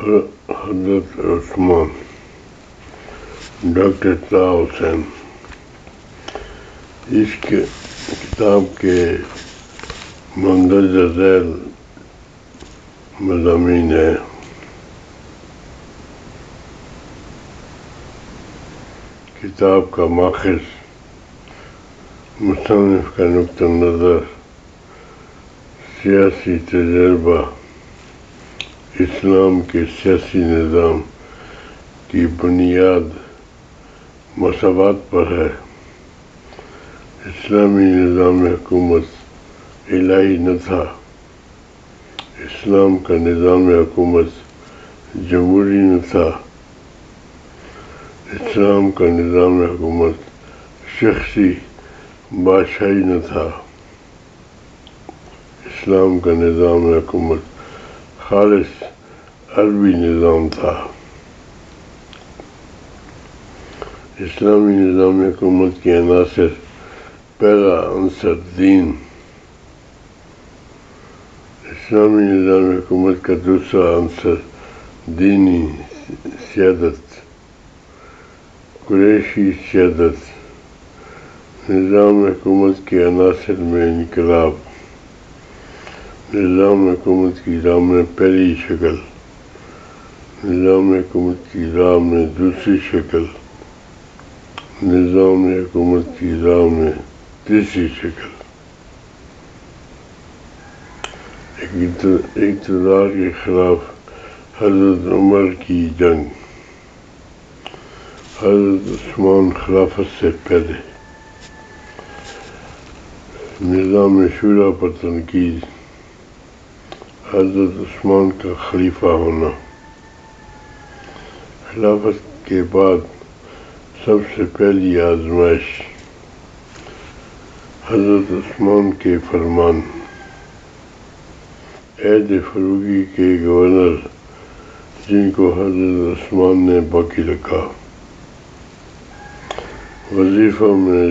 حضرت عثمان ڈاکٹر طه حسین اس کتاب کے مندرجہ ذیل مضامین ہیں: کتاب کا ماخذ، مصنف کا نقطہ نظر، سیاسی تجربہ، اسلام کے سیاسی نظام کی بنیاد مساوات پر ہے۔ اسلامی نظام حکومت الہی نہ تھا۔ اسلام کا نظام حکومت جمہوری نہ تھا۔ اسلام کا نظام حکومت شخصی بادشاہی نہ تھا۔ اسلام کا نظام حکومت خالص عربی نظام تھا۔ اسلامی نظام حکومت کے عناصر: پہلا عنصر دین۔ اسلامی نظام حکومت کا دوسرا عنصر دینی سیادت، قریشی سیادت۔ نظام حکومت کے عناصر میں انقلاب، نظام حکومت کی راہ میں پہلی شکل، نظام حکومت کی راہ میں دوسری شکل، نظام حکومت کی راہ میں تیسری شکل۔ اقتدار کے خلاف حضرت عمر کی جنگ، حضرت عثمان خلافت سے پہلے، نظام شورا پر تنقید، حضرت عثمان کا خلیفہ ہونا، خلافت کے بعد سب سے پہلی آزمائش، حضرت عثمان کے فرمان، عہد فاروقی کے گورنر جن کو حضرت عثمان نے باقی رکھا، وظیفوں میں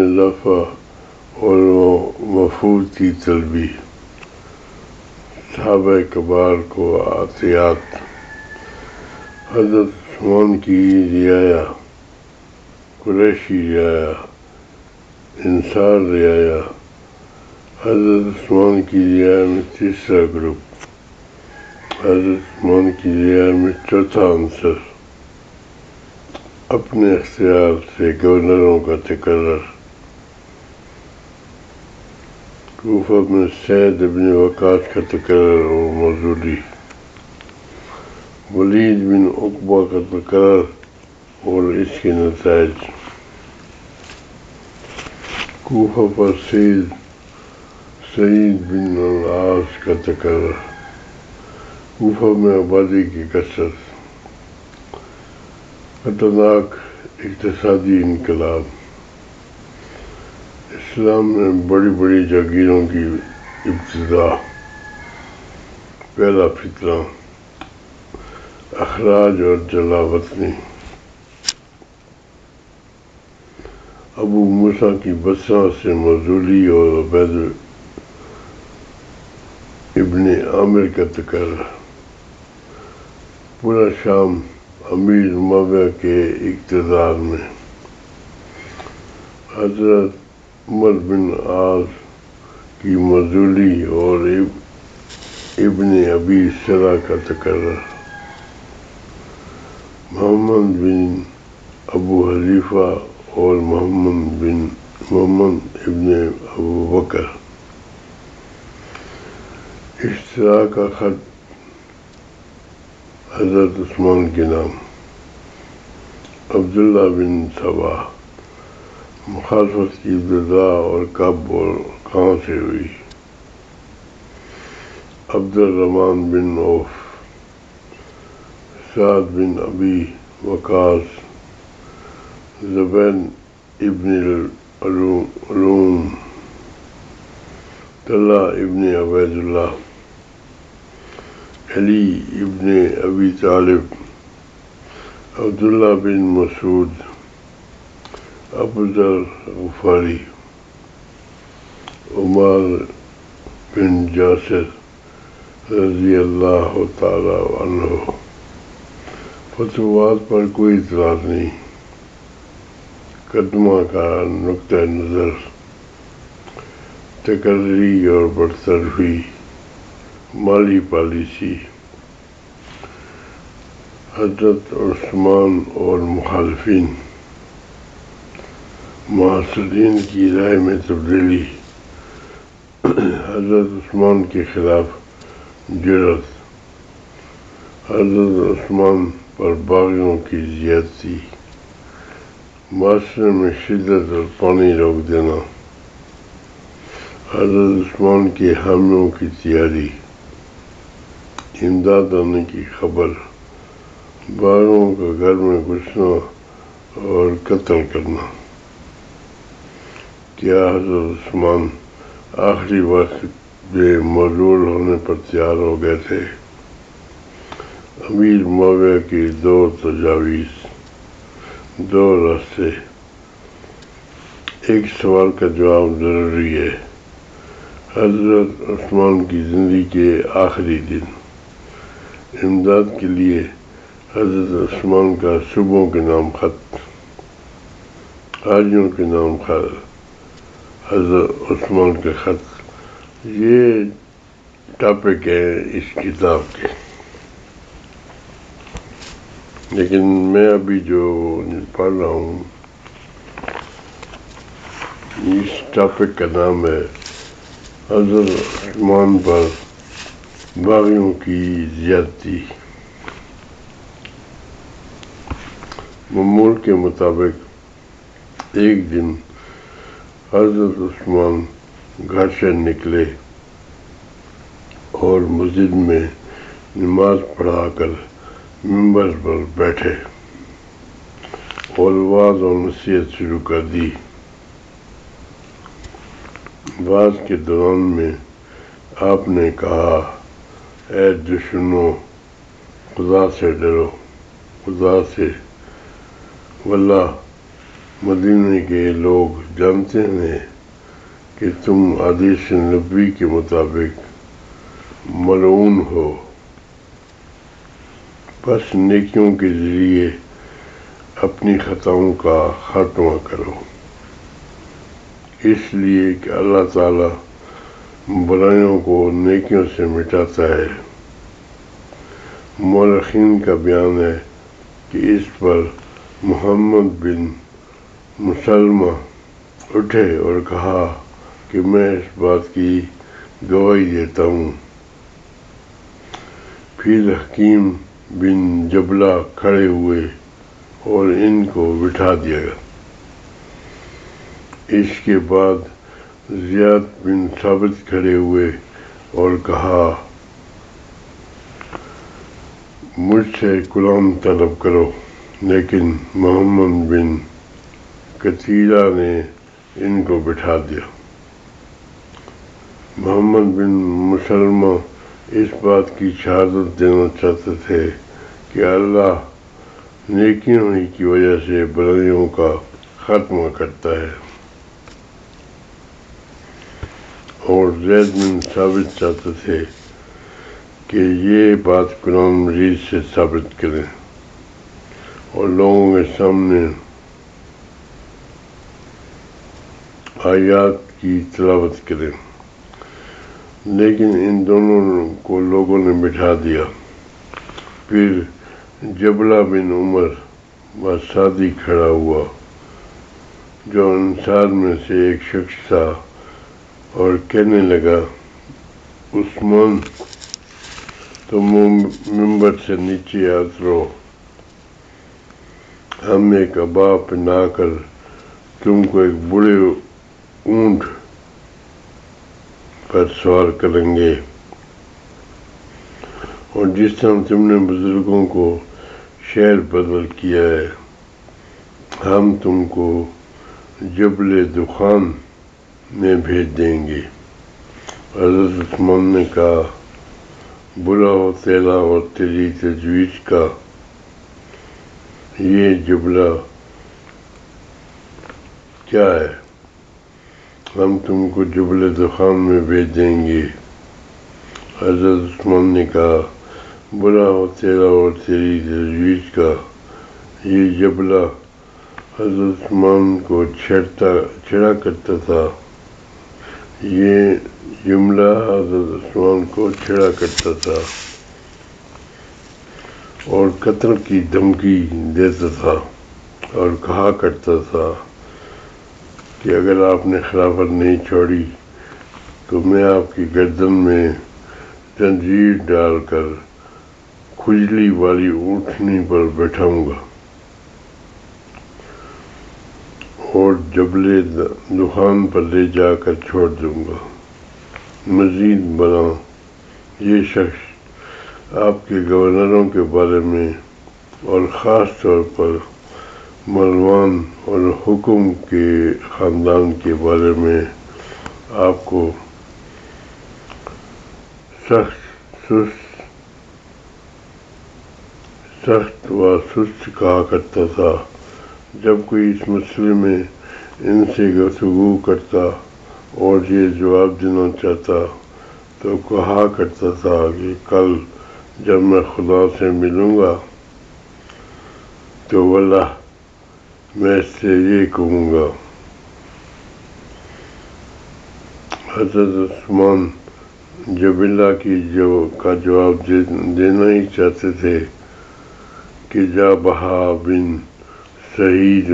اضافہ اور وفود کی طلبی، صحابہ کبار کو عطیات، حضرت عثمان کی رعایا، قریشی رعایا، انصار رعایا، حضرت عثمان کی رعایا میں تیسرا گروپ، حضرت عثمان کی رعایا میں چوتھا عنصر، اپنے اختیار سے گورنروں کا تقرر، کوفہ میں سعد بن وقاص کا تقرر اور معزولی، ولید بن عقبہ کا تقرر اور اس کے نتائج، کوفہ پر سعید بن العاص کا تقرر، کوفہ میں آبادی کی کثرت، خطرناک اقتصادی انقلاب، اسلام میں بڑی بڑی جاگیروں کی ابتدا، پہلا فتنہ، اخراج اور جلا وطنی، ابو موسیٰ کی بصرہ سے معزولی اور عبید ابن عامر کا تقرر، پورا شام امیر معاویہ کے اقتدار میں، حضرت عمر بن عاص کی معزولی اور ابن ابی سرح کا تقرر، محمد بن ابو حنیفہ اور محمد ابن ابو بکر، اشتراء کا خط حضرت عثمان کے نام، عبداللہ بن سبا، مخالفت کی ابتدا اور کب اور کہاں سے ہوئی، عبد الرحمن بن عوف، سعد بن ابی وقاص، زبیر ابن العوام، طلحہ ابن عبید اللہ، علی ابن ابی طالب، عبداللہ بن مسعود، ابو ذر غفاری، عمر بن جاسر، رضی اللہ تعالی عنہ۔ فتوحات پر کوئی اعتراض نہیں، قدمہ کا نقطہ نظر تقرری اور برطرفی، مالی پالیسی، حضرت عثمان اور مخالفین، معاصرین کی رائے میں تبدیلی، حضرت عثمان کے خلاف جرأت، حضرت عثمان پر باغیوں کی زیادتی، معاشرے میں شدت اور پانی روک دینا، حضرت عثمان کے حامیوں کی تیاری، امداد آنے کی خبر، باغیوں کا گھر میں گھسنا اور قتل کرنا۔ کیا حضرت عثمان آخری وقت میں معزول ہونے پر تیار ہو گئے تھے؟ امیر معاویہ کی دو تجاویز، دو راستے۔ ایک سوال کا جواب ضروری ہے۔ حضرت عثمان کی زندگی کے آخری دن، امداد کے لیے حضرت عثمان کا صوبوں کے نام خط، حاجیوں کے نام خط، حضرت عثمان کے خط، یہ ٹاپک ہے اس کتاب کے۔ لیکن میں ابھی جو پڑھ رہا ہوں اس ٹاپک کا نام ہے حضرت عثمان پر باغیوں کی زیادتی۔ معمول کے مطابق ایک دن حضرت عثمان گھر سے نکلے اور مسجد میں نماز پڑھا کر ممبر پر بیٹھے اور وعظ و نصیحت شروع کر دی۔ وعظ کے دوران میں آپ نے کہا، اے دشمنوں، خدا سے ڈرو، خدا سے، واللہ مدینے کے لوگ جانتے ہیں کہ تم حدیث نبوی کے مطابق ملعون ہو، بس نیکیوں کے ذریعے اپنی خطاؤں کا خاتمہ کرو، اس لیے کہ اللہ تعالیٰ برائیوں کو نیکیوں سے مٹاتا ہے۔ مورخین کا بیان ہے کہ اس پر محمد بن مسلمہ اٹھے اور کہا کہ میں اس بات کی گواہی دیتا ہوں۔ پھر حکیم بن جبلہ کھڑے ہوئے اور ان کو بٹھا دیا۔ اس کے بعد زیاد بن ثابت کھڑے ہوئے اور کہا، مجھ سے غلام طلب کرو، لیکن محمد بن کثیرہ نے ان کو بٹھا دیا۔ محمد بن مسلمہ اس بات کی شہادت دینا چاہتے تھے کہ اللہ نیکیوں ہی کی وجہ سے برائیوں کا خاتمہ کرتا ہے، اور زید بن ثابت چاہتے تھے کہ یہ بات قرآن مجید سے ثابت کریں اور لوگوں کے سامنے آیات کی تلاوت کریں، لیکن ان دونوں کو لوگوں نے بٹھا دیا۔ پھر جبلہ بن عمر واسادی کھڑا ہوا، جو انصار میں سے ایک شخص تھا، اور کہنے لگا، عثمان، تم ممبر سے نیچے اترو، ہم ایک ابا پہنا کر تم کو ایک بڑے اونٹ پر سوار کریں گے، اور جس طرح تم نے بزرگوں کو شہر بدل کیا ہے، ہم تم کو جبل دخان میں بھیج دیں گے۔ حضرت عثمان نے کہا، برا ہو تیرا اور تیری تجویز کا، یہ جبلہ کیا ہے؟ ہم تم کو جبل دخان میں بھیج دیں گے۔ حضرت عثمان نے کہا برا ہو تیرا اور تیری تجویز کا یہ جبلہ حضرت عثمان کو چھیڑا کرتا تھا، یہ جملہ حضرت عثمان کو چھیڑا کرتا تھا اور قتل کی دھمکی دیتا تھا اور کہا کرتا تھا کہ اگر آپ نے خلافت نہیں چھوڑی تو میں آپ کی گردن میں زنجیر ڈال کر کھجلی والی اونٹنی پر بٹھاؤں گا اور جبل دخان پر لے جا کر چھوڑ دوں گا۔ مزید برآں یہ شخص آپ کے گورنروں کے بارے میں اور خاص طور پر مروان اور حکم کے خاندان کے بارے میں آپ کو سخت و سست کہا کرتا تھا۔ جب کوئی اس مسئلے میں ان سے گفتگو کرتا اور یہ جواب دینا چاہتا تو کہا کرتا تھا کہ کل جب میں خدا سے ملوں گا تو واللہ میں اس سے یہ کہوں گا۔ حضرت عثمان جبلہ کا جواب دینا ہی چاہتے تھے کہ جا بہا بن سعید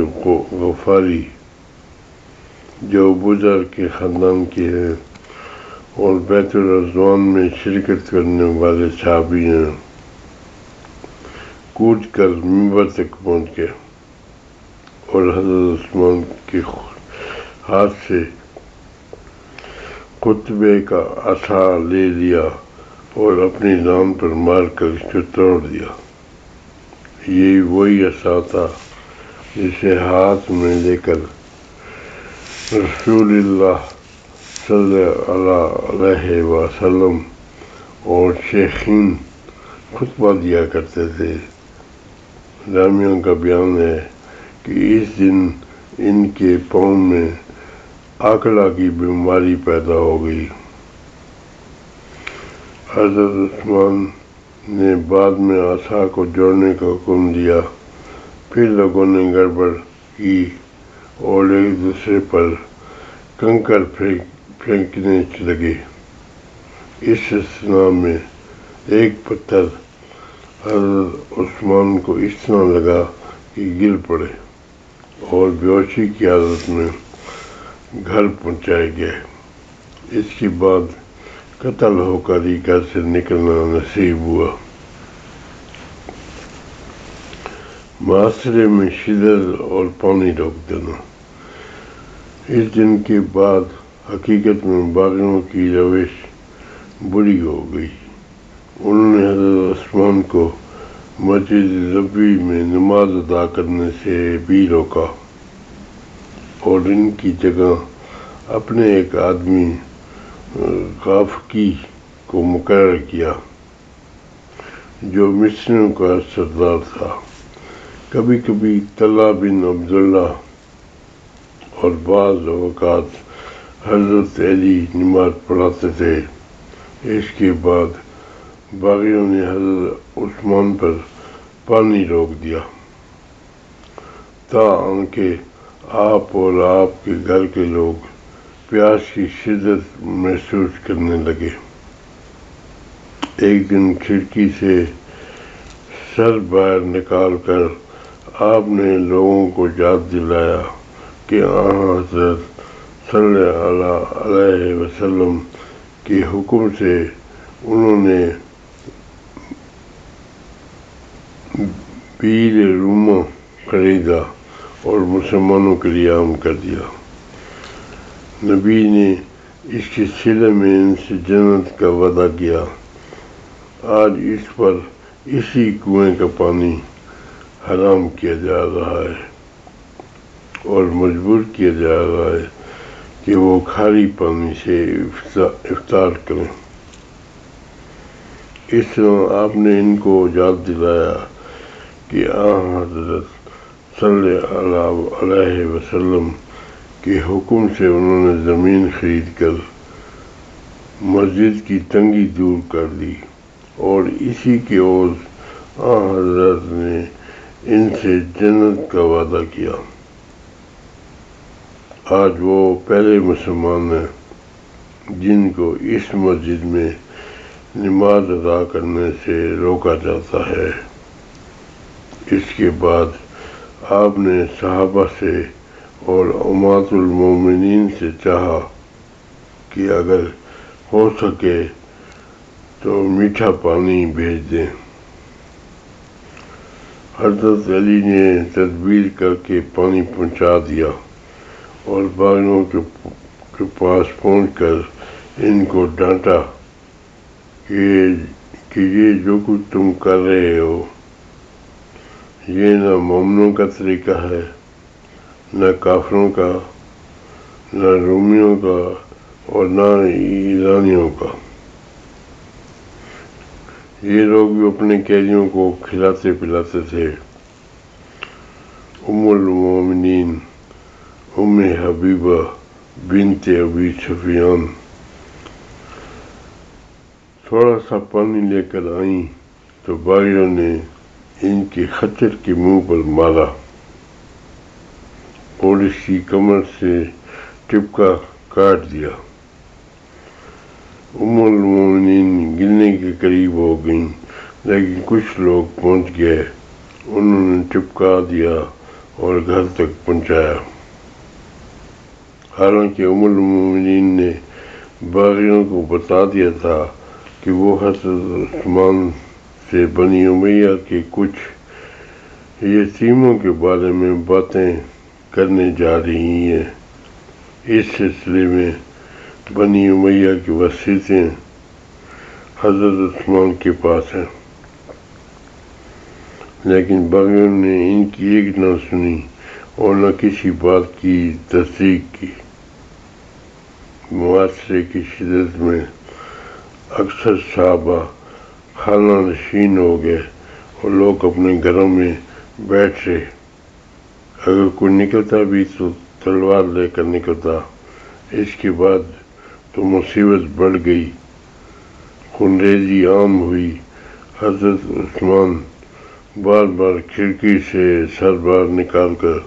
غفاری جو ابوذر کے خاندان کے ہیں اور بیت الرضوان میں شرکت کرنے والے صحابی ہیں، کود کر منبر تک پہنچ گئے اور حضرت عثمان کے ہاتھ سے خطبے کا عصا لے لیا اور اپنی دان پر مار کر اس کو توڑ دیا۔ یہ وہی عصا تھا جسے ہاتھ میں لے کر رسول اللہ صلی اللہ علیہ وسلم اور شیخین خطبہ دیا کرتے تھے۔ رامیوں کا بیان ہے کہ اس دن ان کے پاؤں میں آکڑا کی بیماری پیدا ہو گئی۔ حضرت عثمان نے بعد میں عصا کو جوڑنے کا حکم دیا، پھر لوگوں نے گڑبڑ کی اور ایک دوسرے پر کنکر پھینکنے لگے۔ اس اثناء میں ایک پتھر حضرت عثمان کو اس طرح لگا کہ گر پڑے اور بے ہوشی کی حالت میں گھر پہنچائے گئے۔ اس کے بعد قتل ہو کر ہی گھر سے نکلنا نصیب ہوا۔ معاشرے میں شدت اور پانی روک دینا۔ اس دن کے بعد حقیقت میں باغیوں کی روش بری ہو گئی۔ انہوں نے حضرت عثمان کو مسجد نبوی میں نماز ادا کرنے سے بھی روکا اور ان کی جگہ اپنے ایک آدمی غافقی کو مقرر کیا جو مصریوں کا سردار تھا۔ کبھی کبھی طلحہ بن عبداللہ اور بعض اوقات حضرت علی نماز پڑھاتے تھے۔ اس کے بعد باغیوں نے حضرت عثمان پر پانی روک دیا تاکہ کہ آپ اور آپ کے گھر کے لوگ پیاس کی شدت محسوس کرنے لگے۔ ایک دن کھڑکی سے سر باہر نکال کر آپ نے لوگوں کو یاد دلایا کہ حضرت صلی اللہ علیہ وسلم کے حکم سے انہوں نے بیر روما خریدا اور مسلمانوں کے لیے عام کر دیا۔ نبی نے اس کے صلے میں ان سے جنت کا وعدہ کیا۔ آج اس پر اسی کنویں کا پانی حرام کیا جا رہا ہے اور مجبور کیا جا رہا ہے کہ وہ کھاری پانی سے افطار کریں۔ اس طرح آپ نے ان کو یاد دلایا کہ حضرت صلی اللہ علیہ وسلم کے حکم سے انہوں نے زمین خرید کر مسجد کی تنگی دور کر دی اور اسی کے عوض حضرت نے ان سے جنت کا وعدہ کیا۔ آج وہ پہلے مسلمان ہیں جن کو اس مسجد میں نماز ادا کرنے سے روکا جاتا ہے۔ اس کے بعد آپ نے صحابہ سے اور امہات المومنین سے چاہا کہ اگر ہو سکے تو میٹھا پانی بھیج دیں۔ حضرت علی نے تدبیر کر کے پانی پہنچا دیا اور باغیوں کے پاس پہنچ کر ان کو ڈانٹا کہ یہ جو کچھ تم کر رہے ہو یہ نہ مومنوں کا طریقہ ہے، نہ کافروں کا، نہ رومیوں کا اور نہ ایرانیوں کا۔ یہ لوگ بھی اپنے قیدیوں کو کھلاتے پلاتے تھے۔ ام المومنین ام حبیبہ بنت ابی سفیان تھوڑا سا پانی لے کر آئیں تو باغیوں نے ان کے خچر کے منہ پر مارا اور اس کی کمر سے ٹپکا کاٹ دیا۔ ام المومنین گرنے کے قریب ہو گئیں لیکن کچھ لوگ پہنچ گئے، انہوں نے ٹپکا دیا اور گھر تک پہنچایا۔ حالانکہ ام المومنین نے باغیوں کو بتا دیا تھا کہ وہ حضرت عثمان سے بنی امیہ کے کچھ یتیموں کے بارے میں باتیں کرنے جا رہی ہیں۔ اس سلسلے میں بنی امیہ کی وصیتیں حضرت عثمان کے پاس ہیں، لیکن باغیوں نے ان کی ایک نہ سنی اور نہ کسی بات کی تصدیق کی۔ معاشرے کی شدت میں اکثر صحابہ خانہ نشین ہو گئے اور لوگ اپنے گھروں میں بیٹھ رہے۔ اگر کوئی نکلتا بھی تو تلوار لے کر نکلتا۔ اس کے بعد تو مصیبت بڑھ گئی، خونریزی عام ہوئی۔ حضرت عثمان بار بار کھڑکی سے سر باہر نکال کر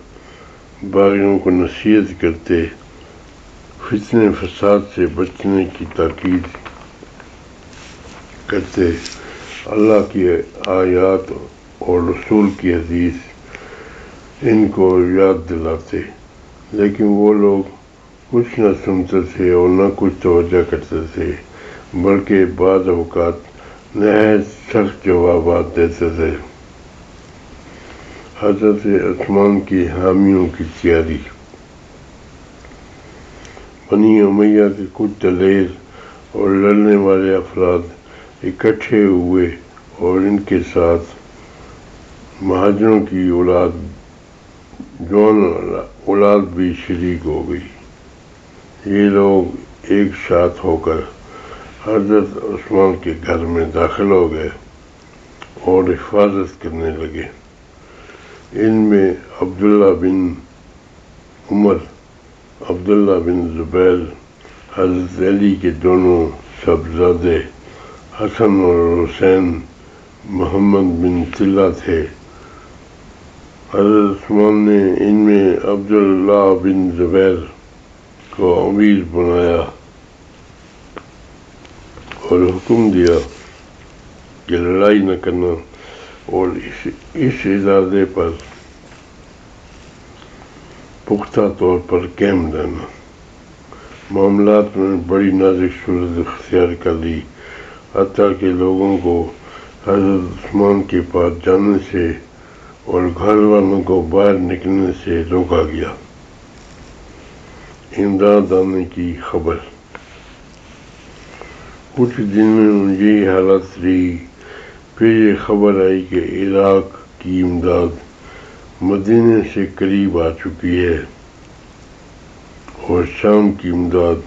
باغیوں کو نصیحت کرتے، فتنہ فساد سے بچنے کی تاکید کرتے، اللہ کی آیات اور رسول کی حدیث ان کو یاد دلاتے، لیکن وہ لوگ کچھ نہ سنتے تھے اور نہ کچھ توجہ کرتے تھے، بلکہ بعض اوقات نہایت سخت جوابات دیتے تھے۔ حضرت عثمان کی حامیوں کی تیاری۔ بنی امیہ کے کچھ دلیر اور لڑنے والے افراد اکٹھے ہوئے اور ان کے ساتھ مہاجروں کی جوان اولاد بھی شریک ہو گئی۔ یہ لوگ ایک ساتھ ہو کر حضرت عثمان کے گھر میں داخل ہو گئے اور حفاظت کرنے لگے۔ ان میں عبداللہ بن عمر، عبداللہ بن زبیر، حضرت علی کے دونوں صاحبزادے حسن اور حسین، محمد بن طلحہ تھے۔ حضرت عثمان نے ان میں عبداللہ بن زبیر کو امیر بنایا اور حکم دیا کہ لڑائی نہ کرنا اور اس ارادے پر پختہ طور پر قائم رہنا۔ معاملات میں بڑی نازک صورت اختیار کر لی، حتیٰ کہ لوگوں کو حضرت عثمان کے پاس جانے سے اور گھر والوں کو باہر نکلنے سے روکا گیا۔ امداد آنے کی خبر۔ کچھ دن میں یہی حالت رہی، پھر یہ خبر آئی کہ عراق کی امداد مدینے سے قریب آ چکی ہے اور شام کی امداد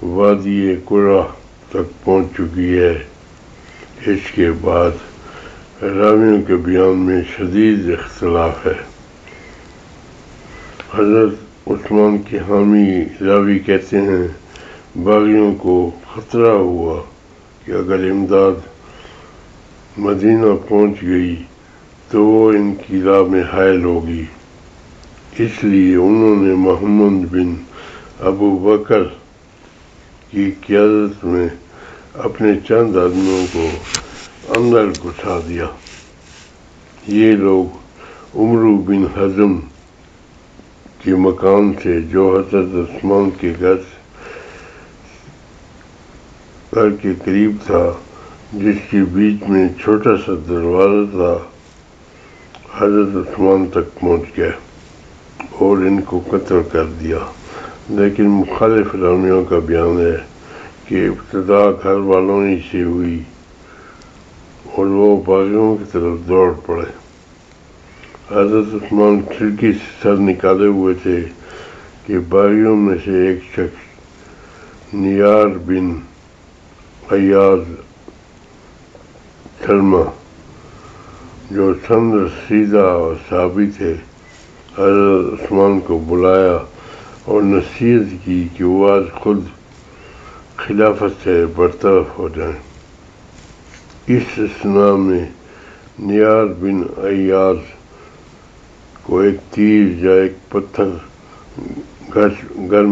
وادی قرہ تک پہنچ چکی ہے۔ اس کے بعد راویوں کے بیان میں شدید اختلاف ہے۔ حضرت عثمان کے حامی راوی کہتے ہیں باغیوں کو خطرہ ہوا کہ اگر امداد مدینہ پہنچ گئی تو وہ ان کی راہ میں حائل ہوگی، اس لیے انہوں نے محمد بن ابو بکر کی قیادت میں اپنے چند آدمیوں کو اندر گھسا دیا۔ یہ لوگ عمرو بن حزم کے مکان سے، جو حضرت عثمان کے گھر کے قریب تھا، جس کے بیچ میں چھوٹا سا دروازہ تھا، حضرت عثمان تک پہنچ گئے اور ان کو قتل کر دیا۔ لیکن مخالف راویوں کا بیان ہے کہ ابتدا گھر والوں ہی سے ہوئی اور وہ باغیوں کی طرف دوڑ پڑے۔ حضرت عثمان کھڑکی سے سر نکالے ہوئے تھے کہ باغیوں میں سے ایک شخص نیار بن ایاز سلمہ، جو چند رسیدہ صحابی تھے، حضرت عثمان کو بلایا اور نصیحت کی کہ وہ آج خود خلافت سے برطرف ہو جائیں۔ اس اثناء میں نیار بن ایاز کو ایک تیر یا ایک پتھر گھر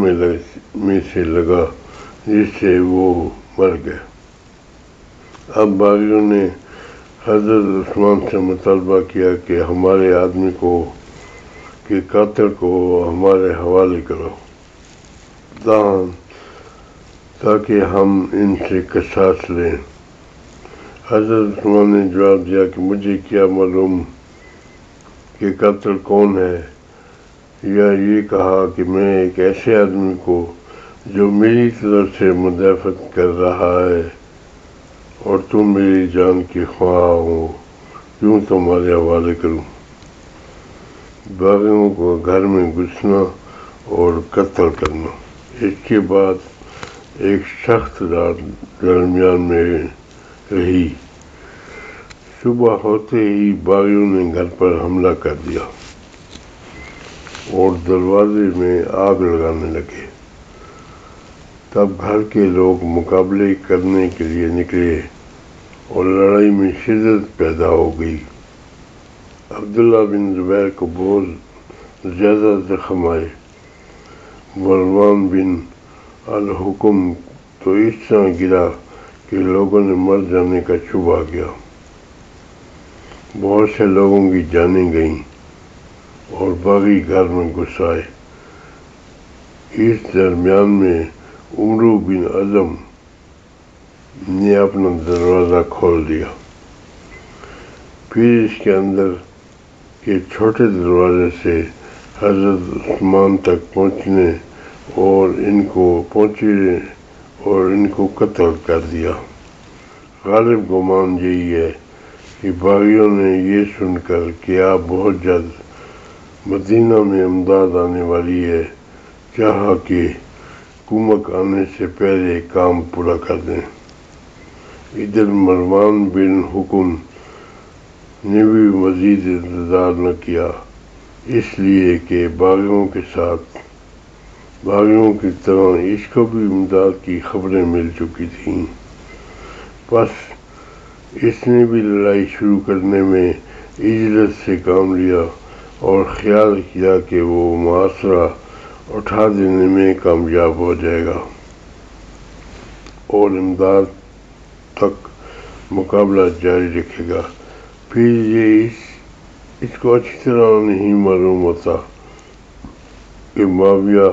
میں سے لگا، جس سے وہ مر گئے۔ اب باغیوں نے حضرت عثمان سے مطالبہ کیا کہ ہمارے آدمی کے قاتل کو ہمارے حوالے کرو تاکہ ہم ان سے قصاص لیں۔ حضرت عثمان نے جواب دیا کہ مجھے کیا معلوم کہ قاتل کون ہے، یا یہ کہا کہ میں ایک ایسے آدمی کو جو میری طرف سے مدافعت کر رہا ہے اور تم میری جان کے خواہاں ہو، کیوں تمہارے حوالے کروں؟ باغیوں کو گھر میں گھسنا اور قتل کرنا۔ اس کے بعد ایک سخت رات درمیان میں رہی۔ صبح ہوتے ہی باغیوں نے گھر پر حملہ کر دیا اور دروازے میں آگ لگانے لگے۔ تب گھر کے لوگ مقابلے کرنے کے لیے نکلے اور لڑائی میں شدت پیدا ہو گئی۔ عبداللہ بن زبیر کو بہت زیادہ زخم آئے۔ مروان بن الحکم تو اس طرح گرا کہ لوگوں نے مر جانے کا شبہ کیا۔ بہت سے لوگوں کی جانیں گئیں اور باغی گھر میں گھس آئے۔ اس درمیان میں عمرو بن حزم نے اپنا دروازہ کھول دیا، پھر اس کے اندر کے چھوٹے دروازے سے حضرت عثمان تک پہنچے اور ان کو قتل کر دیا۔ غالب گمان یہی ہے کہ باغیوں نے یہ سن کر کہ آپ بہت جلد مدینہ میں امداد آنے والی ہے، چاہا کہ کمک آنے سے پہلے کام پورا کر دیں۔ ادھر مروان بن حکم نے بھی مزید انتظار نہ کیا، اس لیے کہ باغیوں کی طرح اس کو بھی امداد کی خبریں مل چکی تھیں۔ پس اس نے بھی لڑائی شروع کرنے میں عجلت سے کام لیا اور خیال کیا کہ وہ محاصرہ اٹھا دینے میں کامیاب ہو جائے گا اور امداد تک مقابلہ جاری رکھے گا۔ پھر یہ اس کو اچھی طرح نہیں معلوم ہوتا کہ معاویہ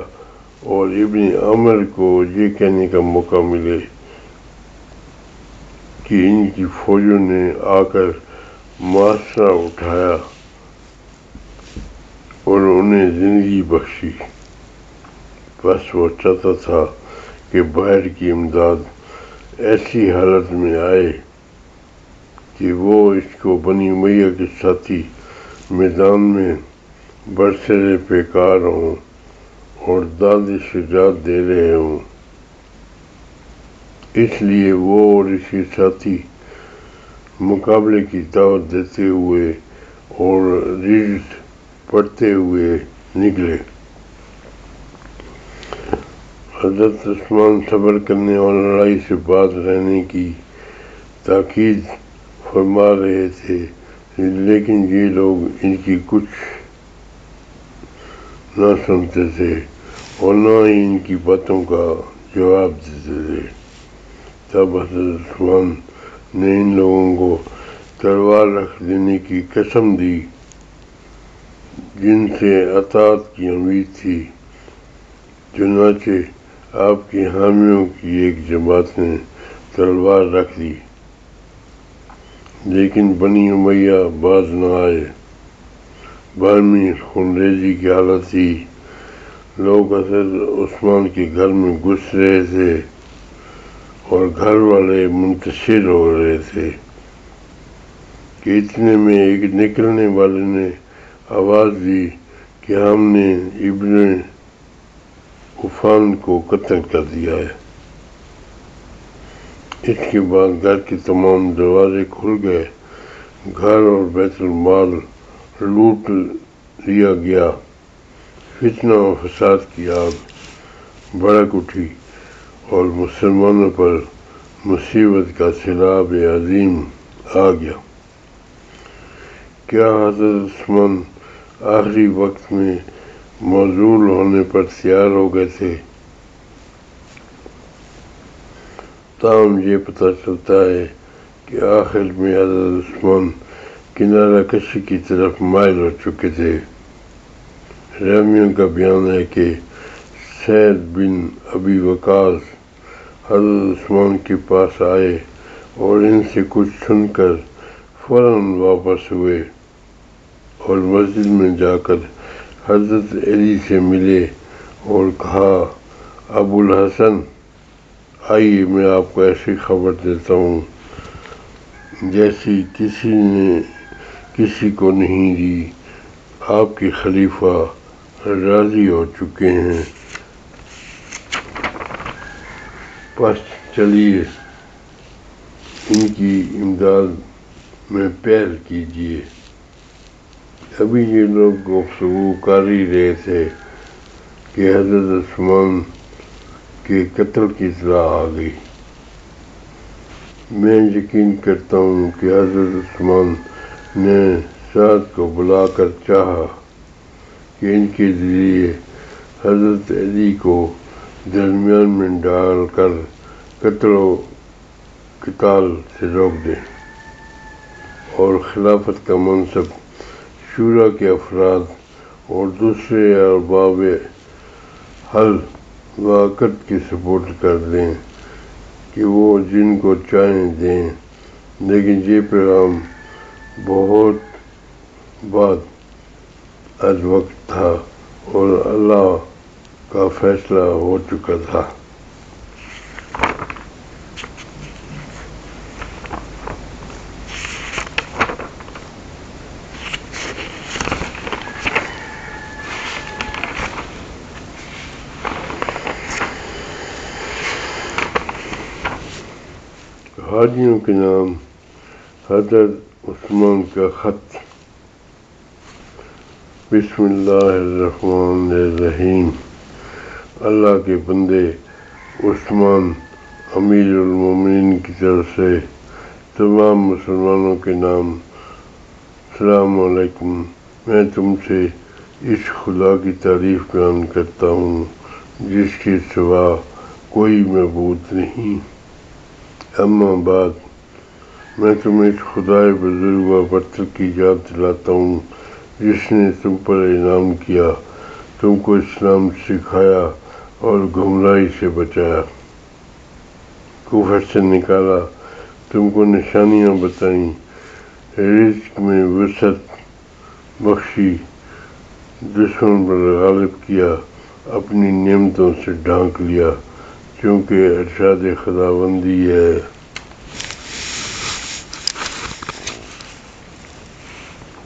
اور ابن عامر کو یہ کہنے کا موقع ملے کہ ان کی فوجوں نے آ کر محاصرہ اٹھایا اور انہیں زندگی بخشی۔ بس وہ چاہتا تھا کہ باہر کی امداد ایسی حالت میں آئے کہ وہ اس کو بنی امیہ کے ساتھی میدان میں برسر پیکار ہوں اور داد شجاعت دے رہے ہوں۔ اس لیے وہ اور اس کے ساتھی مقابلے کی دعوت دیتے ہوئے اور رجز پڑھتے ہوئے نکلے۔ حضرت عثمان صبر کرنے اور لڑائی سے باز رہنے کی تاکید فرما رہے تھے، لیکن یہ لوگ ان کی کچھ نہ سنتے تھے اور نہ ہی ان کی باتوں کا جواب دیتے تھے۔ تب حضرت عثمان نے ان لوگوں کو تلوار رکھ دینے کی قسم دی جن سے اطاعت کی امید تھی۔ چنانچہ آپ کے حامیوں کی ایک جماعت نے تلوار رکھ دی، لیکن بنی امیہ باز نہ آئے۔ باہمی خونریزی کی حالت تھی، لوگ حضرت عثمان کے گھر میں گھس رہے تھے اور گھر والے منتشر ہو رہے تھے کہ اتنے میں ایک نکلنے والے نے آواز دی کہ ہم نے ابن عفان کو قتل کر دیا ہے۔ اس کے بعد گھر کے تمام دروازے کھل گئے، گھر اور بیت المال لوٹ لیا گیا۔ فتنہ و فساد کی آگ بھڑک اٹھی اور مسلمانوں پر مصیبت کا سیلاب عظیم آ گیا۔ کیا حضرت عثمان آخری وقت میں معزول ہونے پر تیار ہو گئے تھے؟ تاہم یہ پتہ چلتا ہے کہ آخر میں حضرت عثمان کنارہ کشی کی طرف مائل ہو چکے تھے۔ راویوں کا بیان ہے کہ سعد بن ابی وقاص حضرت عثمان کے پاس آئے اور ان سے کچھ سن کر فوراً واپس ہوئے اور مسجد میں جا کر حضرت علی سے ملے اور کہا، ابو الحسن، آئیے میں آپ کو ایسی خبر دیتا ہوں جیسی کسی نے کسی کو نہیں دی۔ آپ کے خلیفہ راضی ہو چکے ہیں، پس چلیے ان کی امداد میں پہل کیجیے۔ ابھی یہ لوگ گفتگو کر ہی رہے تھے کہ حضرت عثمان کے قتل کی اطلاع آ گئی۔ میں یقین کرتا ہوں کہ حضرت عثمان نے سعد کو بلا کر چاہا کہ ان کے ذریعے حضرت علی کو درمیان میں ڈال کر قتل و قتال سے روک دیں اور خلافت کا منصب شورا کے افراد اور دوسرے ارباب حل و عقد کے سپرد کر دیں کہ وہ جن کو چاہیں دیں، لیکن یہ پیغام بہت بعد از وقت تھا اور اللہ کا فیصلہ ہو چکا تھا۔ حاجیوں کے نام حضرت عثمان کا خط۔ بسم اللہ الرحمن الرحیم۔ اللہ کے بندے عثمان امیر المومنین کی طرف سے تمام مسلمانوں کے نام، السلام علیکم۔ میں تم سے اس خدا کی تعریف بیان کرتا ہوں جس کے سوا کوئی معبود نہیں۔ اما بعد، میں تمہیں اس خدائے بزرگ و برتر کی یاد دلاتا ہوں جس نے تم پر انعام کیا، تم کو اسلام سکھایا اور گمراہی سے بچایا، کفر سے نکالا، تم کو نشانیاں بتائیں، رزق میں وسعت بخشی، دشمن پر غالب کیا، اپنی نعمتوں سے ڈھانک لیا، چونکہ ارشاد خداوندی ہے،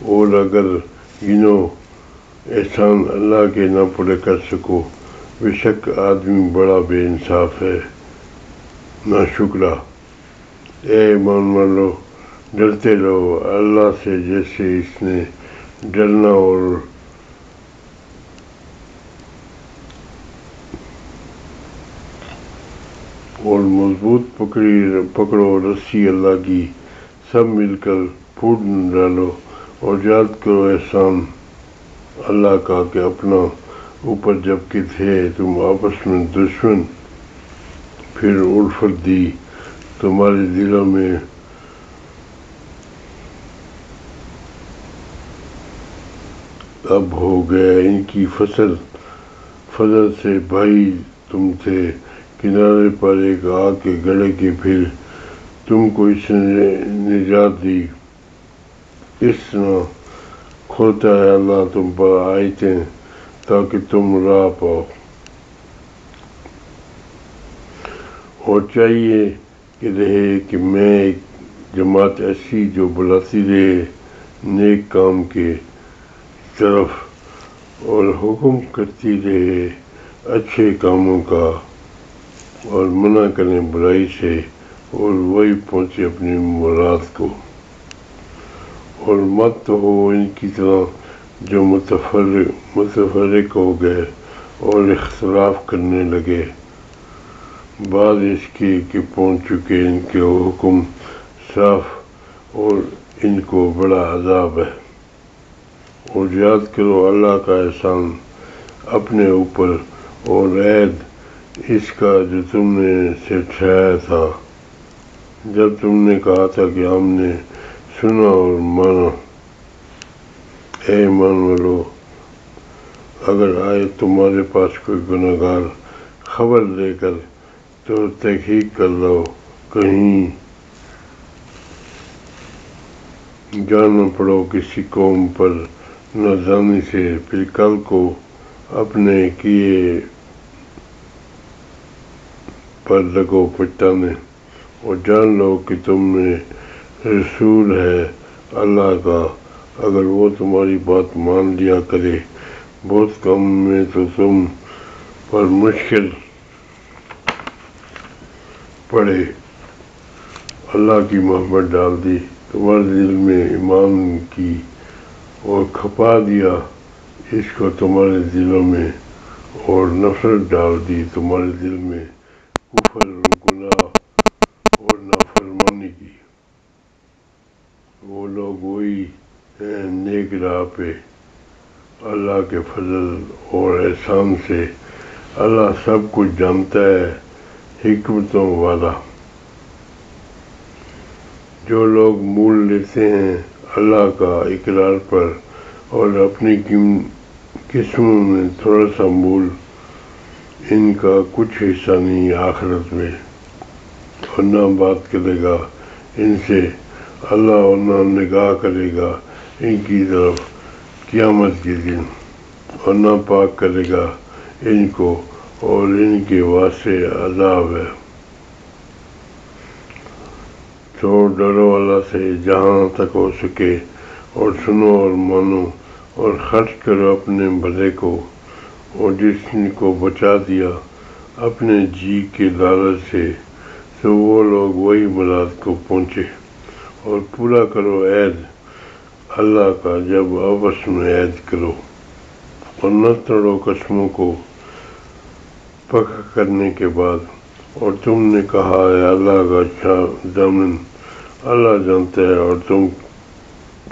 اور اگر گنو احسان اللہ کے نہ پورے کر سکو، بے شک آدمی بڑا بے انصاف ہے، ناشکرا۔ اے ایمان والو، ڈرتے رہو اللہ سے جیسے اس نے ڈرنا اور مضبوط پکڑو رسی اللہ کی، سب مل کر پھوٹ نہ ڈالو، اور یاد کرو احسان اللہ کا کہ اپنا اوپر جبکہ تھے تم آپس میں دشمن، پھر الفت دی تمہارے دلوں میں، اب ہو گیا ان کی فضل سے بھائی تم تھے کنارے پر ایک آگ کے گڑھے کے، پھر تم کو اس نے نجات دی، اس طرح کھولتا ہے اللہ تم پر آیتیں تاکہ تم راہ پاؤ۔ اور چاہیے کہ رہے کہ میں ایک جماعت ایسی جو بلاتی رہے نیک کام کے طرف اور حکم کرتی رہے اچھے کاموں کا اور منع کریں برائی سے، اور وہی پہنچے اپنی مراد کو۔ اور مت ہو ان کی طرح جو متفرق ہو گئے اور اختلاف کرنے لگے بعد اس کے کہ پہنچ چکے ان کے حکم صاف اور ان کو بڑا عذاب ہے۔ اور یاد کرو اللہ کا احسان اپنے اوپر اور عہد اس کا جو تم نے سے ٹھہرایا تھا جب تم نے کہا تھا کہ ہم نے سنا اور مانا۔ اے ایمان والو، اگر آئے تمہارے پاس کوئی گنہگار خبر لے کر تو تحقیق کر لو، کہیں جان نہ پڑو کسی قوم پر نادانی سے، پھر کل کو اپنے کیے پر لگو پچھتانے۔ اور جان لو کہ تم میں رسول ہے اللہ کا، اگر وہ تمہاری بات مان لیا کرے بہت کم میں تو تم پر مشکل پڑے، اللہ کی محبت ڈال دی تمہارے دل میں ایمان کی، اور کھپا دیا اس کو تمہارے دلوں میں، اور نفرت ڈال دی تمہارے دل میں کفر، گناہ اور نافرمانی کی۔ وہ لوگ وہی ہیں نیک راہ پہ اللہ کے فضل اور احسان سے، اللہ سب کچھ جانتا ہے حکمتوں والا۔ جو لوگ مول لیتے ہیں اللہ کا اقرار پر اور اپنی قسموں میں تھوڑا سا مول، ان کا کچھ حصہ نہیں آخرت میں، اور نہ بات کرے گا ان سے اللہ، اور نہ نگاہ کرے گا ان کی طرف قیامت کے دن، اور نہ پاک کرے گا ان کو، اور ان کے واسطے عذاب ہے۔ تو ڈرو اللہ سے جہاں تک ہو سکے، اور سنو اور مانو، اور خرچ کرو اپنے بھلے کو، اور جس کو بچا دیا اپنے جی کے لالچ سے تو وہ لوگ وہی مراد کو پہنچے۔ اور پورا کرو عہد اللہ کا جب آپس میں عہد کرو، اور نہ توڑو قسموں کو پکا کرنے کے بعد، اور تم نے کہا ہے اللہ کا اچھا دامن، اللہ جانتا ہے اور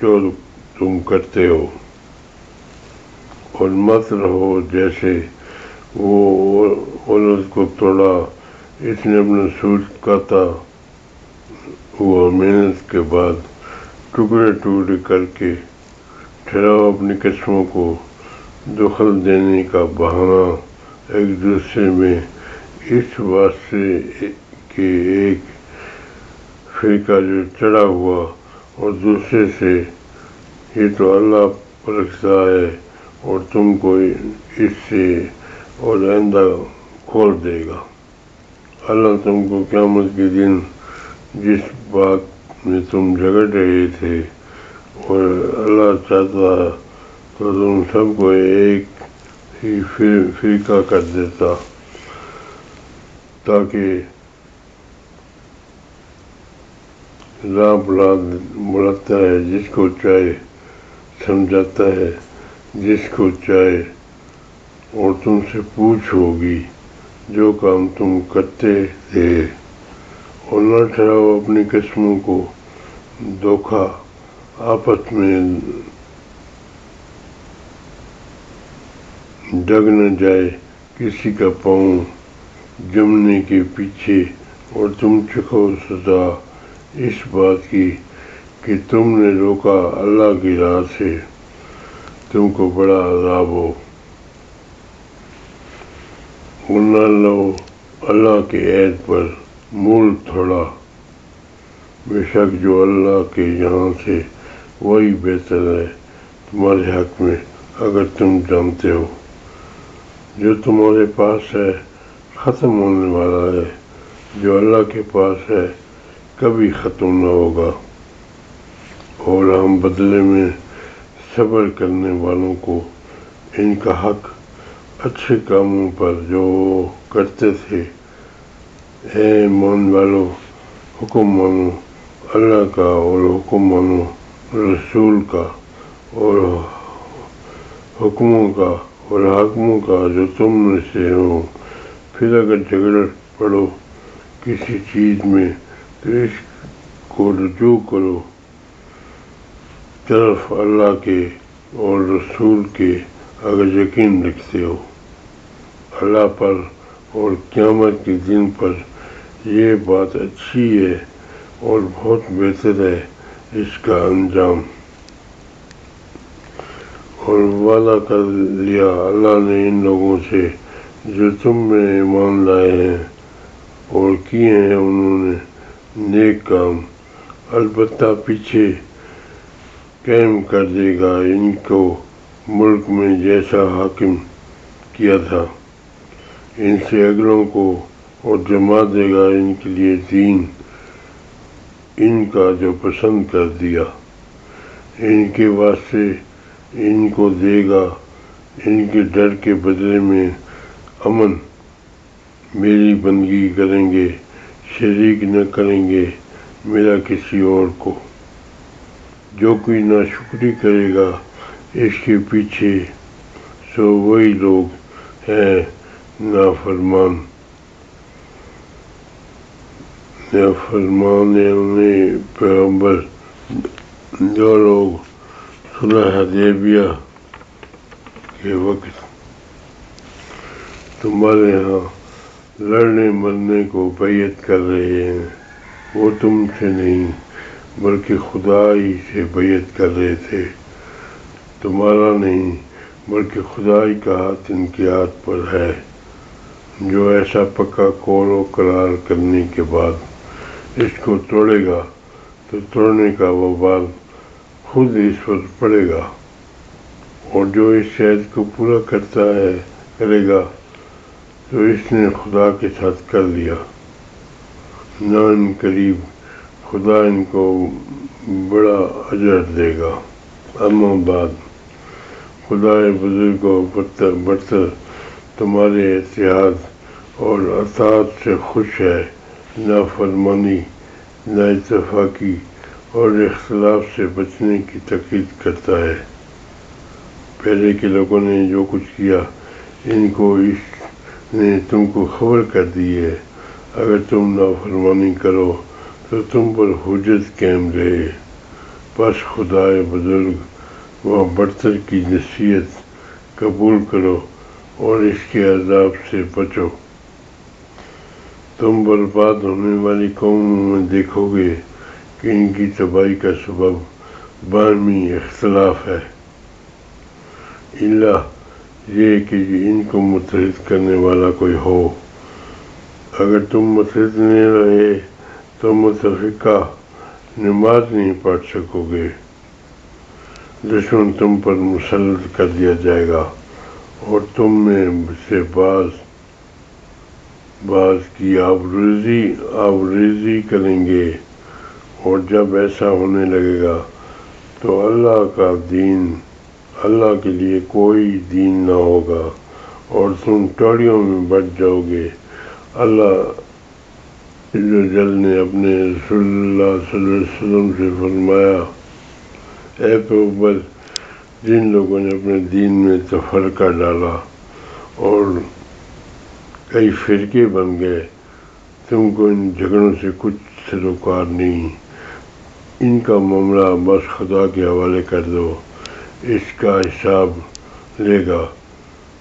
جو تم کرتے ہو۔ اور مت رہو جیسے وہ عورت کو توڑا اس نے اپنا سوٹ کاتا ہوا محنت کے بعد، ٹکڑے ٹکڑے کر کے ٹھہراؤ اپنی قسموں کو دخل دینے کا بہانہ ایک دوسرے میں، اس واسطے کہ ایک فرقہ جو چڑھا ہوا اور دوسرے سے، یہ تو اللہ پرکھتا ہے اور تم کو اس سے اور آئندہ کھول دے گا۔ اللہ تم کو قیامت کے دن جس بات میں تم جھگڑ رہے تھے، اور اللہ چاہتا تو تم سب کو ایک ہی فرقہ کر دیتا، تاکہ راہ بلاتا ہے جس کو چاہے، سمجھاتا ہے جس کو چاہے، اور تم سے پوچھ ہوگی جو کام تم کرتے تھے، اور نہ ٹھہراؤ اپنی قسموں کو دھوکہ، آپس میں ڈگ نہ جائے کسی کا پاؤں جمنے کے پیچھے، اور تم چکھو سزا اس بات کی کہ تم نے روکا اللہ کی راہ سے، تم کو بڑا عذاب ہو۔ اور نہ لو اللہ کے عہد پر مول تھوڑا، بے شک جو اللہ کے یہاں سے وہی بہتر ہے تمہارے حق میں، اگر تم جانتے ہو۔ جو تمہارے پاس ہے ختم ہونے والا ہے، جو اللہ کے پاس ہے کبھی ختم نہ ہوگا، اور ہم بدلے میں صبر کرنے والوں کو ان کا حق اچھے کاموں پر جو وہ کرتے تھے۔ اے ایمان والو، حکم مانو اللہ کا، اور حکم مانو رسول کا، اور حکموں کا اور حاکموں کا جو تم میں سے ہوں۔ پھر اگر جھگڑ پڑو کسی چیز میں تو اس کو رجوع کرو طرف اللہ کے اور رسول کے، اگر یقین رکھتے ہو اللہ پر اور قیامت کے دن پر۔ یہ بات اچھی ہے اور بہت بہتر ہے اس کا انجام۔ اور وعدہ کر لیا اللہ نے ان لوگوں سے جو تم میں ایمان لائے ہیں اور کیے ہیں انہوں نے نیک کام، البتہ پیچھے قائم کر دے گا ان کو ملک میں جیسا حاکم کیا تھا ان سے اگلوں کو، اور جما دے گا ان کے لیے دین ان کا جو پسند کر دیا، ان کے واسطے ان کو دے گا ان کے ڈر کے بدلے میں امن۔ میری بندگی کریں گے، شریک نہ کریں گے میرا کسی اور کو۔ جو کوئی ناشکری کرے گا اس کے پیچھے، سو وہی لوگ ہیں نافرمان یعنی پیغمبر، جو لوگ صلح حدیبیہ کے وقت تمہارے ہاں لڑنے مرنے کو بیعت کر رہے ہیں، وہ تم سے نہیں بلکہ خدا ہی سے بیعت کر رہے تھے، تمہارا نہیں بلکہ خدا ہی کا ہاتھ ان کے ہاتھ پر ہے۔ جو ایسا پکا قول و قرار کرنے کے بعد اس کو توڑے گا تو توڑنے کا وبال خود اس پر پڑے گا، اور جو اس عہد کو پورا کرے گا تو اس نے خدا کے ساتھ کر لیا، نہ ان قریب خدا ان کو بڑا اجر دے گا۔ اما بعد، خدا بزرگ و برتر تمہارے اتحاد اور اطاعت سے خوش ہے، نہ فرمانی، نہ اتفاقی اور اختلاف سے بچنے کی تاکید کرتا ہے۔ پہلے کے لوگوں نے جو کچھ کیا ان کو اس نے تم کو خبر کر دی ہے، اگر تم نافرمانی کرو تو تم پر حجت قائم رہے، پس خدا بزرگ و برتر کی نصیحت قبول کرو اور اس کے عذاب سے بچو۔ تم برباد ہونے والی قوموں میں دیکھو گے کہ ان کی تباہی کا سبب باہمی اختلاف ہے، الا یہ کہ ان کو متحد کرنے والا کوئی ہو۔ اگر تم متحد نہ رہے تو متفقہ نماز نہیں پڑھ سکو گے، دشمن تم پر مسلط کر دیا جائے گا، اور تم میں سے بعض کی آبروریزی کریں گے، اور جب ایسا ہونے لگے گا تو اللہ کے لیے کوئی دین نہ ہوگا، اور تم ٹولیوں میں بٹ جاؤ گے۔ اللہ جل نے اپنے رسول اللہ صلی اللہ علیہ وسلم سے فرمایا، اے پیغمبر، جن لوگوں نے اپنے دین میں تفرقہ ڈالا اور کئی فرقے بن گئے، تم کو ان جھگڑوں سے کچھ سروکار نہیں، ان کا معاملہ بس خدا کے حوالے کر دو، اس کا حساب لے گا،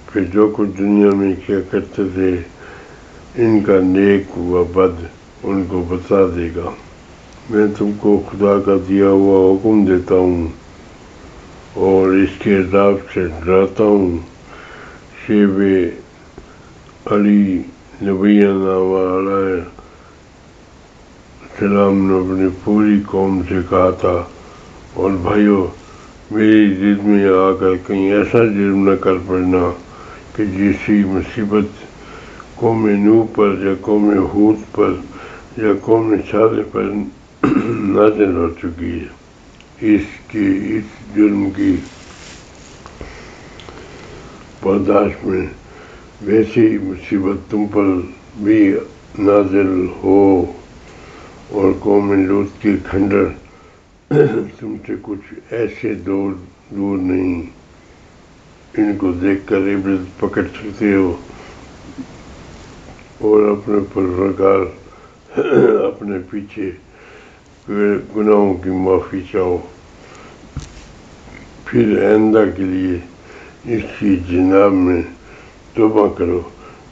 پھر جو کچھ دنیا میں کیا کرتے تھے ان کا نیک و بد ان کو بتا دے گا۔ میں تم کو خدا کا دیا ہوا حکم دیتا ہوں اور اس کے عذاب سے ڈراتا ہوں۔ شیب علی نبینا علیہ السلام نے اپنی پوری قوم سے کہا تھا، اور بھائیو، میری ضد میں آ کر کہیں ایسا جرم نہ کر پڑنا کہ جیسی مصیبت قوم نوح پر یا قوم ہود پر یا قوم صالح پر نازل ہو چکی ہے، اس جرم کی پاداش میں ویسی مصیبت تم پر بھی نازل ہو، اور قوم لوط کے کھنڈر تم سے کچھ ایسے دور نہیں، ان کو دیکھ کر عبرت پکڑ سکتے ہو اور اپنے پروردگار اپنے پیچھے گناہوں کی معافی چاہو، پھر آئندہ کے لیے اس کی جناب میں توبہ کرو،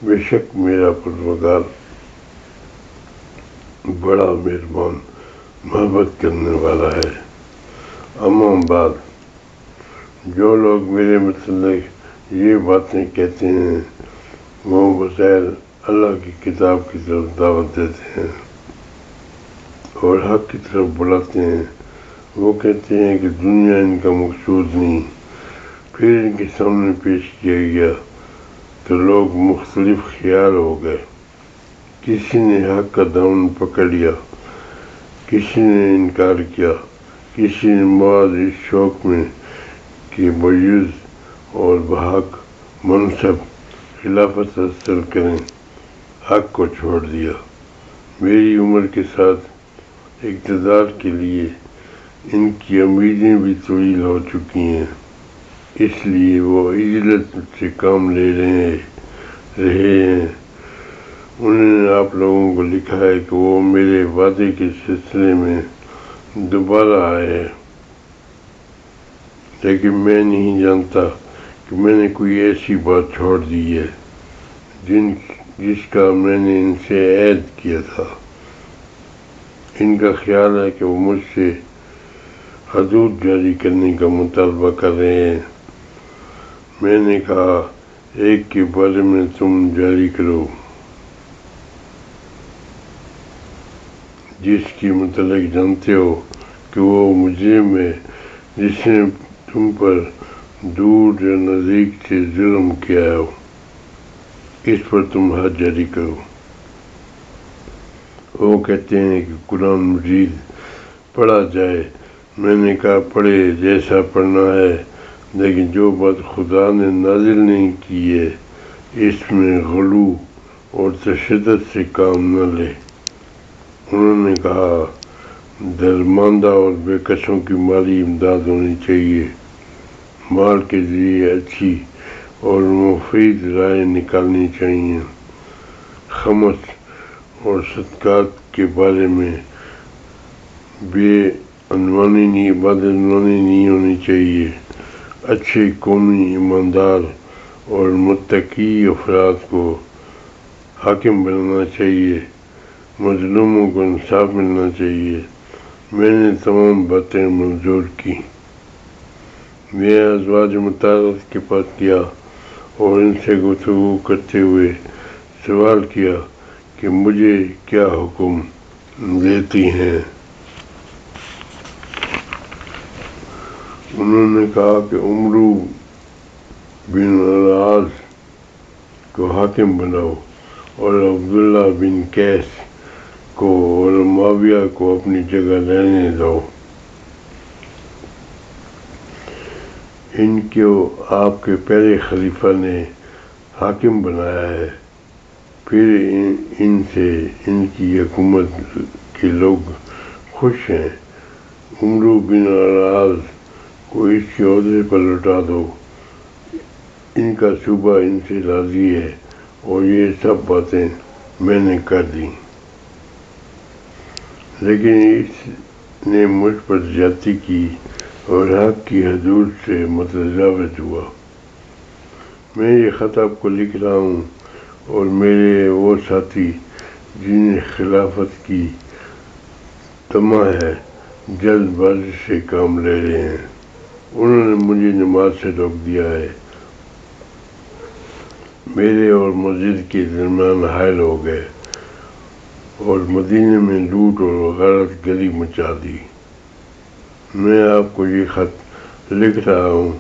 بے شک میرا پروردگار بڑا مہربان محبت کرنے والا ہے۔ اما بعد، جو لوگ میرے متعلق یہ باتیں کہتے ہیں وہ بظاہر اللہ کی کتاب کی طرف دعوت دیتے ہیں اور حق کی طرف بلاتے ہیں، وہ کہتے ہیں کہ دنیا ان کا مقصود نہیں، پھر ان کے سامنے پیش کیا گیا تو لوگ مختلف خیال ہو گئے، کسی نے حق کا دامن پکڑ لیا، کسی نے انکار کیا، کسی نے محض اس شوق میں کہ بعز اور بحق منصب خلافت حاصل کریں حق کو چھوڑ دیا۔ میری عمر کے ساتھ اقتدار کے لیے ان کی امیدیں بھی طویل ہو چکی ہیں، اس لیے وہ عجلت سے کام لے رہے ہیں۔ انہوں نے آپ لوگوں کو لکھا ہے کہ وہ میرے وعدے کے سلسلے میں دوبارہ آئے ہیں، لیکن میں نہیں جانتا کہ میں نے کوئی ایسی بات چھوڑ دی ہے جس کا میں نے ان سے عہد کیا تھا۔ ان کا خیال ہے کہ وہ مجھ سے حدود جاری کرنے کا مطالبہ کر رہے ہیں۔ میں نے کہا، ایک کے بارے میں تم جاری کرو جس کے متعلق جانتے ہو کہ وہ مجرم ہے، جس نے تم پر دور یا نزدیک سے ظلم کیا ہو، اس پر تم حد جاری کرو۔ وہ کہتے ہیں کہ قرآن مجید پڑھا جائے۔ میں نے کہا، پڑھے جیسا پڑھنا ہے، لیکن جو بات خدا نے نازل نہیں کی ہے اس میں غلو اور تشدد سے کام نہ لے۔ انہوں نے کہا، درماندہ اور بے کسوں کی مالی امداد ہونی چاہیے، مال کے ذریعے اچھی اور مفید رائے نکالنی چاہیے، خمس اور صدقات کے بارے میں بدعنوانی نہیں ہونی چاہیے، اچھے قومی ایماندار اور متقی افراد کو حاکم بنانا چاہیے، مظلوموں کو انصاف ملنا چاہیے۔ میں نے تمام باتیں منظور کی۔ میں ازواج مطہرات کے پاس گیا اور ان سے گفتگو کرتے ہوئے سوال کیا کہ مجھے کیا حکم دیتی ہیں۔ انہوں نے کہا کہ عمرو بن العاص کو حاکم بناؤ اور عبداللہ بن قیس کو اور معاویہ کو اپنی جگہ رہنے دو۔ ان کو آپ کے پہلے خلیفہ نے حاکم بنایا ہے، پھر ان سے ان کی حکومت کے لوگ خوش ہیں۔ عمرو بن العاص کو اس کے عہدے پر لٹا دو، ان کا صوبہ ان سے راضی ہے اور یہ سب باتیں میں نے کر دیں، لیکن اس نے مجھ پر زیادتی کی اور حق کی حدود سے متجاوز ہوا۔ میں یہ خط آپ کو لکھ رہا ہوں اور میرے وہ ساتھی جنہیں خلافت کی طمع ہے جلد بازی سے کام لے رہے ہیں، انہوں نے مجھے نماز سے روک دیا ہے، میرے اور مسجد کے درمیان حائل ہو گئے اور مدینے میں لوٹ اور غارت گری مچا دی۔ میں آپ کو یہ خط لکھ رہا ہوں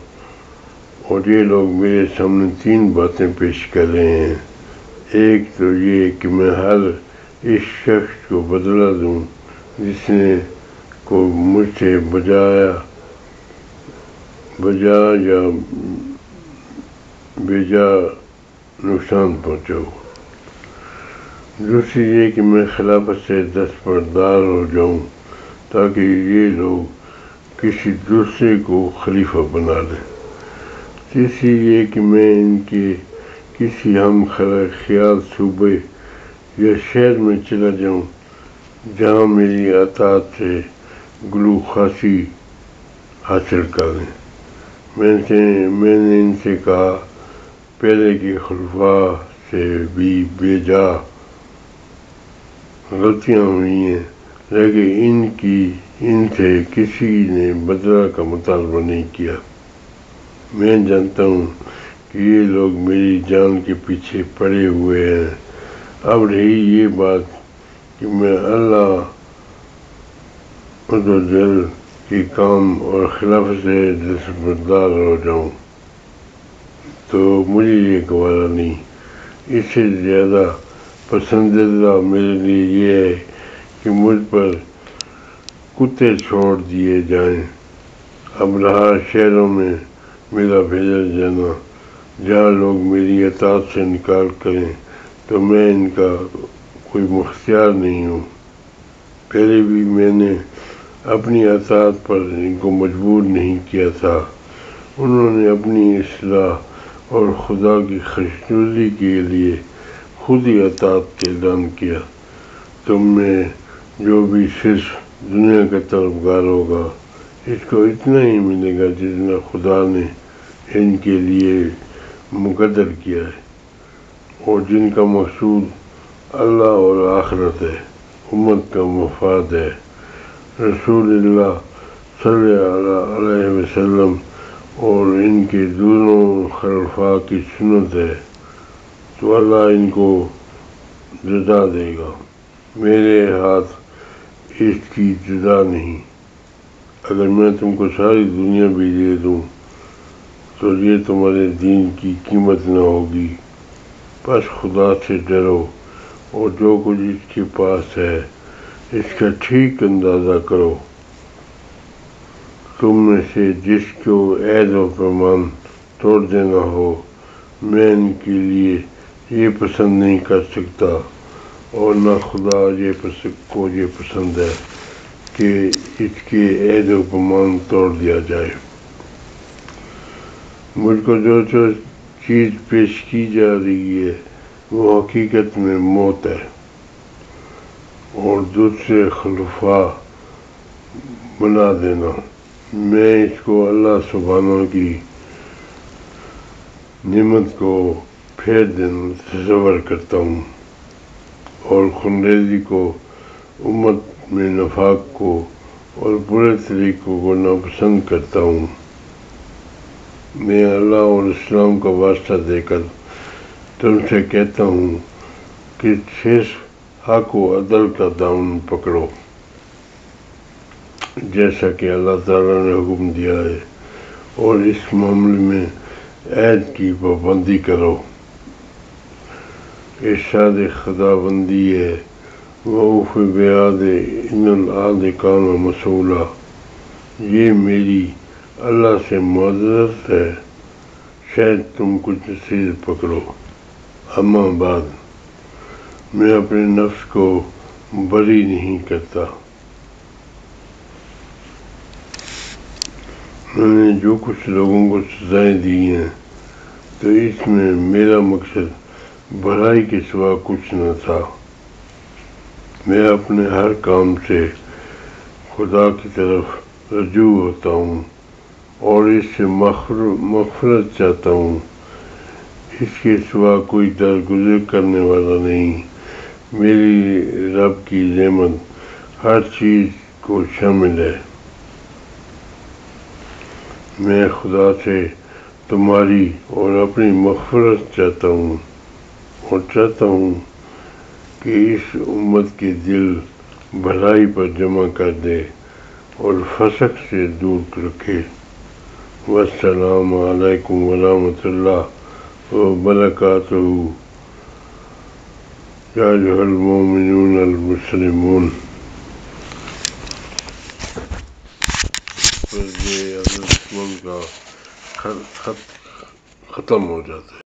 اور یہ لوگ میرے سامنے 3 باتیں پیش کر رہے ہیں۔ ایک تو یہ کہ میں ہر اس شخص کو بدلہ دوں جس نے کو مجھ سے بجا یا بجا نقصان پہنچاؤ۔ دوسری یہ کہ میں خلافت سے دستبردار ہو جاؤں تاکہ یہ لوگ کسی دوسرے کو خلیفہ بنا لیں۔ تیسری یہ کہ میں ان کے کسی ہم خیال صوبے یا شہر میں چلا جاؤں جہاں میری اطاعت سے گلو خاصی حاصل کر لیں۔ میں نے ان سے کہا پہلے کے خلفاء سے بھی بے جا غلطیاں ہوئی ہیں، لیکن ان سے کسی نے بدلہ کا مطالبہ نہیں کیا۔ میں جانتا ہوں کہ یہ لوگ میری جان کے پیچھے پڑے ہوئے ہیں۔ اب رہی یہ بات کہ میں اللہ عز و جل کے کام اور خلافت سے دستبردار ہو جاؤں تو مجھے یہ گوارا نہیں۔ اس سے زیادہ پسندیدہ میرے لیے یہ ہے کہ مجھ پر کتے چھوڑ دیے جائیں۔ اب رہا شہروں میں میرا بھیجا جانا جہاں لوگ میری اطاعت سے انکار کریں تو میں ان کا کوئی مختار نہیں ہوں۔ پہلے بھی میں نے اپنی اطاعت پر ان کو مجبور نہیں کیا تھا، انہوں نے اپنی اصلاح اور خدا کی خوشنودی کے لیے خود ہی اطاعت کا اعلان کیا۔ تم میں جو بھی صرف دنیا کا طلبگار ہوگا اس کو اتنا ہی ملے گا جتنا خدا نے ان کے لیے مقرر کیا ہے، اور جن کا مقصود اللہ اور آخرت ہے، امت کا مفاد ہے، رسول اللہ صلی اللہ علیہ وسلم اور ان کے دونوں خلفاء کی سنت ہے، تو اللہ ان کو جزا دے گا۔ میرے ہاتھ اس کی جزا نہیں۔ اگر میں تم کو ساری دنیا بھی دے دوں تو یہ تمہارے دین کی قیمت نہ ہوگی۔ بس خدا سے ڈرو اور جو کچھ اس کے پاس ہے اس کا ٹھیک اندازہ کرو۔ تم میں سے جس کو عہد و پیمان توڑ دینا ہو، میں ان کے لیے یہ پسند نہیں کر سکتا اور نہ خدا کو یہ پسند ہے کہ اس کے عہد و پیمان توڑ دیا جائے۔ مجھ کو جو چیز پیش کی جا رہی ہے وہ حقیقت میں موت ہے اور دوسرے خلفاء بنا دینا۔ میں اس کو اللہ سبحانہ کی نعمت کو پھیر دینا تصور کرتا ہوں اور خونریزی کو، امت میں نفاق کو اور برے طریقوں کو ناپسند کرتا ہوں۔ میں اللہ اور اسلام کا واسطہ دے کر تم سے کہتا ہوں کہ صرف حق و عدل کا دامن پکڑو، جیسا کہ اللہ تعالیٰ نے حکم دیا ہے، اور اس معاملے میں عہد کی پابندی کرو۔ ارشاد خداوندی ہے وَأَوْفُوا بِالْعَهْدِ إِنَّ الْعَهْدَ كَانَ مَسْئُولًا۔ یہ میری اللہ سے معذرت ہے، شاید تم کچھ نصیحت پکڑو۔ اما بعد، میں اپنے نفس کو بری نہیں کرتا۔ میں نے جو کچھ لوگوں کو سزائیں دی ہیں تو اس میں میرا مقصد بھلائی کے سوا کچھ نہ تھا۔ میں اپنے ہر کام سے خدا کی طرف رجوع ہوتا ہوں اور اس سے مغفرت چاہتا ہوں۔ اس کے سوا کوئی درگزر کرنے والا نہیں۔ میری رب کی نعمت ہر چیز کو شامل ہے۔ میں خدا سے تمہاری اور اپنی مغفرت چاہتا ہوں اور چاہتا ہوں کہ اس امت کے دل بھلائی پر جمع کر دے اور فسق سے دور رکھے۔ والسلام علیکم ورحمۃ اللہ وبرکاتہ۔ یا ایھا المؤمنون المسلمون۔ پر یہ حضرت کا خط ختم ہو جاتا ہے۔